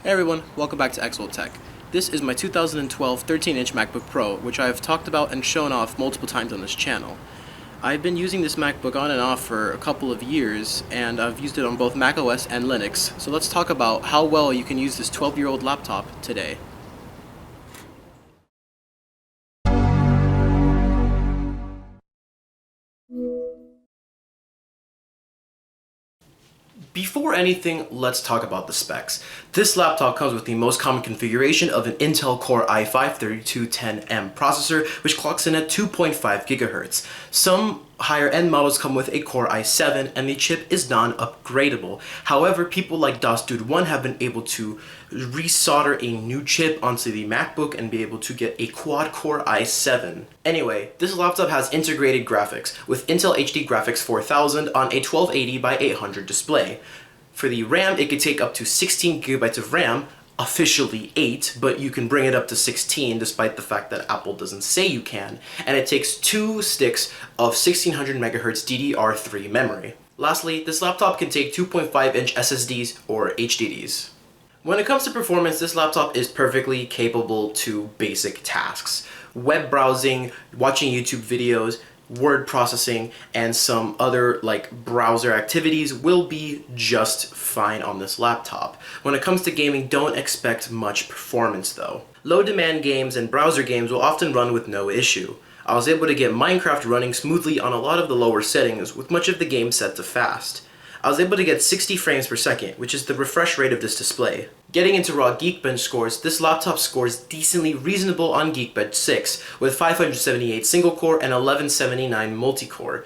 Hey everyone, welcome back to XVolt Tech. This is my 2012 13-inch MacBook Pro, which I have talked about and shown off multiple times on this channel. I've been using this MacBook on and off for a couple of years, and I've used it on both macOS and Linux, so let's talk about how well you can use this 12-year-old laptop today. Before anything, let's talk about the specs. This laptop comes with the most common configuration of an Intel Core i5-3210M processor, which clocks in at 2.5 GHz. Some higher end models come with a Core i7 and the chip is non-upgradable. However, people like DOSDude1 have been able to resolder a new chip onto the MacBook and be able to get a quad-core i7. Anyway, this laptop has integrated graphics with Intel HD Graphics 4000 on a 1280 by 800 display. For the RAM, it could take up to 16 GB of RAM, officially 8, but you can bring it up to 16 despite the fact that Apple doesn't say you can, and it takes 2 sticks of 1600 MHz DDR3 memory. Lastly, this laptop can take 2.5-inch SSDs or HDDs. When it comes to performance, this laptop is perfectly capable to basic tasks. Web browsing, watching YouTube videos, word processing, and some other browser activities will be just fine on this laptop. When it comes to gaming, don't expect much performance though. Low demand games and browser games will often run with no issue. I was able to get Minecraft running smoothly on a lot of the lower settings with much of the game set to fast. I was able to get 60 frames per second, which is the refresh rate of this display. Getting into raw Geekbench scores, this laptop scores decently reasonable on Geekbench 6, with 578 single-core and 1179 multi-core.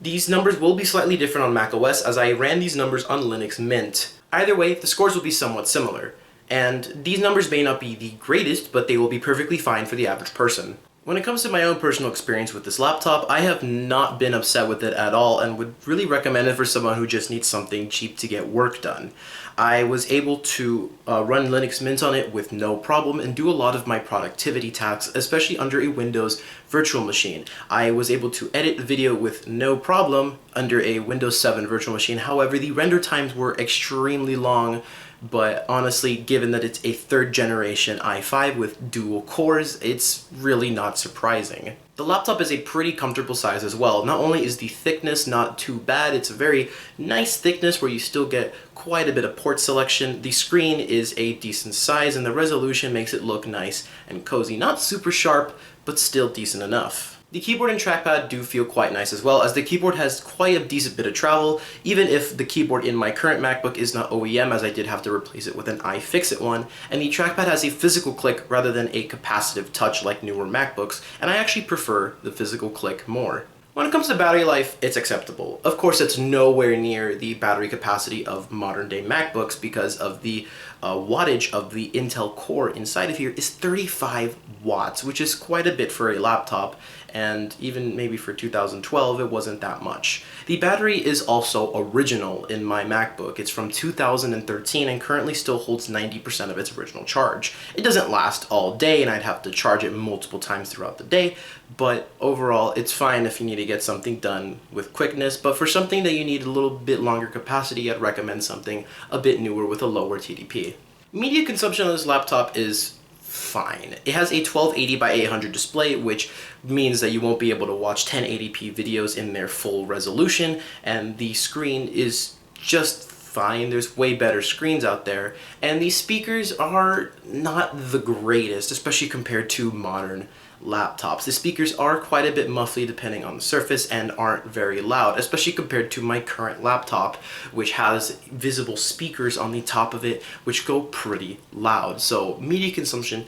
These numbers will be slightly different on macOS as I ran these numbers on Linux Mint. Either way, the scores will be somewhat similar, and these numbers may not be the greatest, but they will be perfectly fine for the average person. When it comes to my own personal experience with this laptop, I have not been upset with it at all and would really recommend it for someone who just needs something cheap to get work done. I was able to run Linux Mint on it with no problem and do a lot of my productivity tasks, especially under a Windows virtual machine. I was able to edit the video with no problem under a Windows 7 virtual machine. However, the render times were extremely long, but honestly, given that it's a third generation i5 with dual cores, it's really not surprising. The laptop is a pretty comfortable size as well. Not only is the thickness not too bad, it's a very nice thickness where you still get quite a bit of port selection. The screen is a decent size and the resolution makes it look nice and cozy. Not super sharp, but still decent enough. The keyboard and trackpad do feel quite nice as well, as the keyboard has quite a decent bit of travel, even if the keyboard in my current MacBook is not OEM, as I did have to replace it with an iFixit one, and the trackpad has a physical click rather than a capacitive touch like newer MacBooks, and I actually prefer the physical click more. When it comes to battery life, it's acceptable. Of course, it's nowhere near the battery capacity of modern-day MacBooks because of the wattage of the Intel Core inside of here is 35 watts, which is quite a bit for a laptop, and even maybe for 2012, it wasn't that much. The battery is also original in my MacBook. It's from 2013 and currently still holds 90% of its original charge. It doesn't last all day, and I'd have to charge it multiple times throughout the day, but overall, it's fine if you need to get something done with quickness, but for something that you need a little bit longer capacity, I'd recommend something a bit newer with a lower TDP. Media consumption on this laptop is fine. It has a 1280 by 800 display, which means that you won't be able to watch 1080p videos in their full resolution, and the screen is just fine. There's way better screens out there, and these speakers are not the greatest, especially compared to modern laptops. The speakers are quite a bit muffly depending on the surface and aren't very loud, especially compared to my current laptop, which has visible speakers on the top of it which go pretty loud. So media consumption,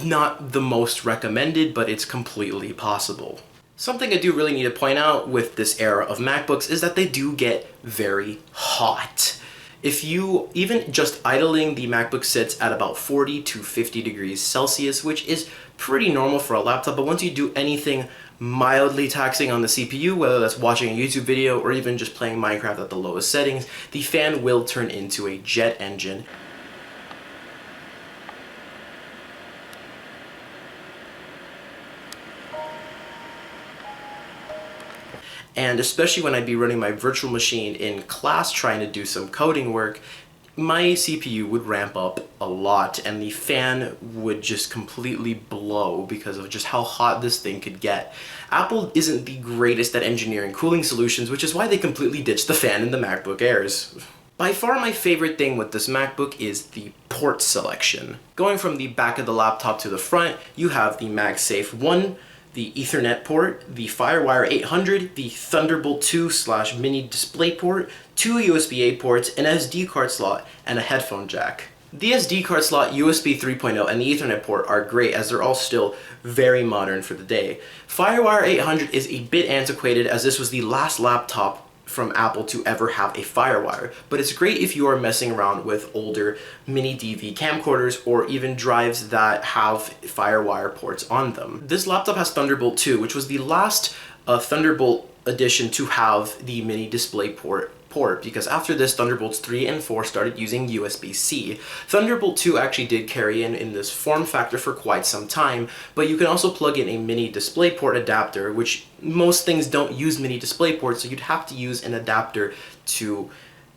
not the most recommended, but it's completely possible. Something I do really need to point out with this era of MacBooks is that they do get very hot. If you even just idling the MacBook sits at about 40 to 50 degrees Celsius, which is pretty normal for a laptop, but once you do anything mildly taxing on the CPU, whether that's watching a YouTube video or even just playing Minecraft at the lowest settings, the fan will turn into a jet engine. And especially when I'd be running my virtual machine in class trying to do some coding work, my CPU would ramp up a lot and the fan would just completely blow because of just how hot this thing could get. Apple isn't the greatest at engineering cooling solutions, which is why they completely ditched the fan in the MacBook Airs. By far my favorite thing with this MacBook is the port selection. Going from the back of the laptop to the front, you have the MagSafe 1, the Ethernet port, the FireWire 800, the Thunderbolt 2/mini display port, 2 USB-A ports, an SD card slot, and a headphone jack. The SD card slot, USB 3.0, and the Ethernet port are great as they're all still very modern for the day. FireWire 800 is a bit antiquated as this was the last laptop from Apple to ever have a FireWire, but it's great if you are messing around with older mini DV camcorders or even drives that have FireWire ports on them. This laptop has Thunderbolt 2, which was the last Thunderbolt edition to have the mini display port because after this, Thunderbolts 3 and 4 started using USB-C. Thunderbolt 2 actually did carry in this form factor for quite some time, but you can also plug in a mini DisplayPort adapter, which most things don't use mini DisplayPort, so you'd have to use an adapter to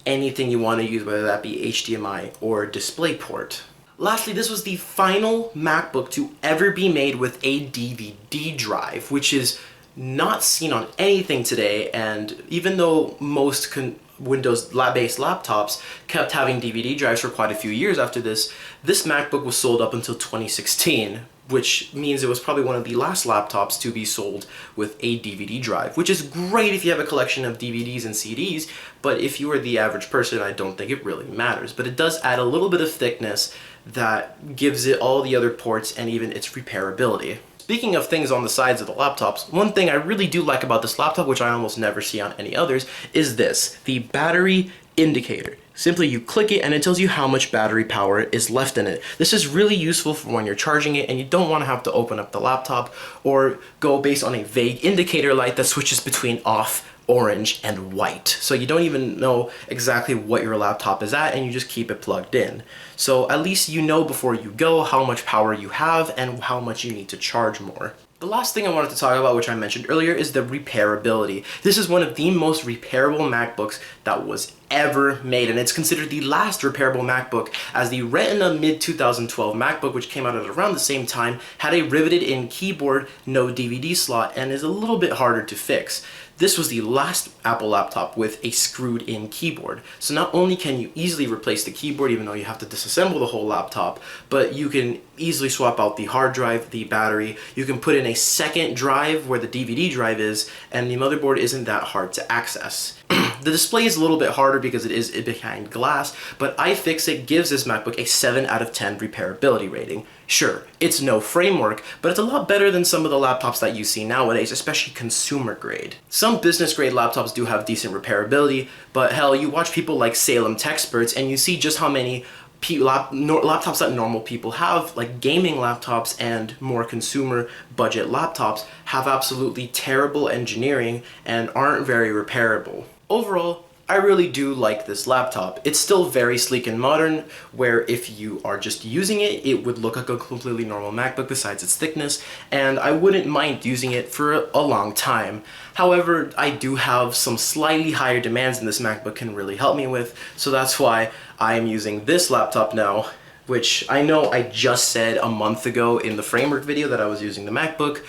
anything you want to use, whether that be HDMI or DisplayPort. Lastly, this was the final MacBook to ever be made with a DVD drive, which is not seen on anything today, and even though most Windows-based laptops kept having DVD drives for quite a few years after this, this MacBook was sold up until 2016, which means it was probably one of the last laptops to be sold with a DVD drive, which is great if you have a collection of DVDs and CDs, but if you are the average person, I don't think it really matters. But it does add a little bit of thickness that gives it all the other ports and even its repairability. Speaking of things on the sides of the laptops, one thing I really do like about this laptop, which I almost never see on any others, is this, the battery indicator. Simply you click it and it tells you how much battery power is left in it. This is really useful for when you're charging it and you don't want to have to open up the laptop or go based on a vague indicator light that switches between off, orange, and white. So you don't even know exactly what your laptop is at and you just keep it plugged in. So at least you know before you go how much power you have and how much you need to charge more. The last thing I wanted to talk about, which I mentioned earlier, is the repairability. This is one of the most repairable MacBooks that was ever made, and it's considered the last repairable MacBook, as the Retina mid-2012 MacBook, which came out at around the same time, had a riveted-in keyboard, no DVD slot, and is a little bit harder to fix. This was the last Apple laptop with a screwed-in keyboard. So not only can you easily replace the keyboard, even though you have to disassemble the whole laptop, but you can easily swap out the hard drive, the battery, you can put in a second drive where the DVD drive is, and the motherboard isn't that hard to access. The display is a little bit harder because it is behind glass, but iFixit gives this MacBook a 7 out of 10 repairability rating. Sure, it's no framework, but it's a lot better than some of the laptops that you see nowadays, especially consumer grade. Some business grade laptops do have decent repairability, but hell, you watch people like Salem Techsperts and you see just how many laptops that normal people have, like gaming laptops and more consumer budget laptops, have absolutely terrible engineering and aren't very repairable. Overall, I really do like this laptop. It's still very sleek and modern, where if you are just using it, it would look like a completely normal MacBook besides its thickness, and I wouldn't mind using it for a long time. However, I do have some slightly higher demands than this MacBook can really help me with, so that's why I am using this laptop now, which I know I just said a month ago in the framework video that I was using the MacBook.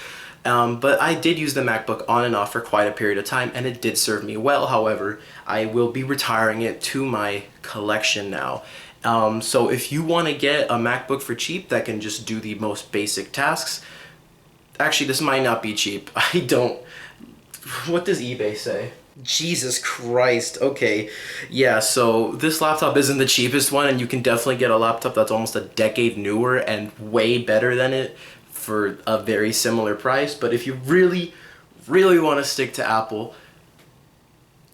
But I did use the MacBook on and off for quite a period of time, and it did serve me well. However, I will be retiring it to my collection now. So if you want to get a MacBook for cheap that can just do the most basic tasks, actually this might not be cheap. I don't... What does eBay say? Jesus Christ, okay. Yeah, so this laptop isn't the cheapest one, and you can definitely get a laptop that's almost a decade newer and way better than it for a very similar price. But if you really, really want to stick to Apple,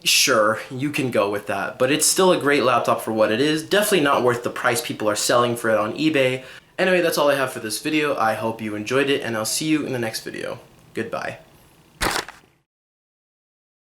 sure, you can go with that. But it's still a great laptop for what it is. Definitely not worth the price people are selling for it on eBay. Anyway, that's all I have for this video. I hope you enjoyed it, and I'll see you in the next video. Goodbye.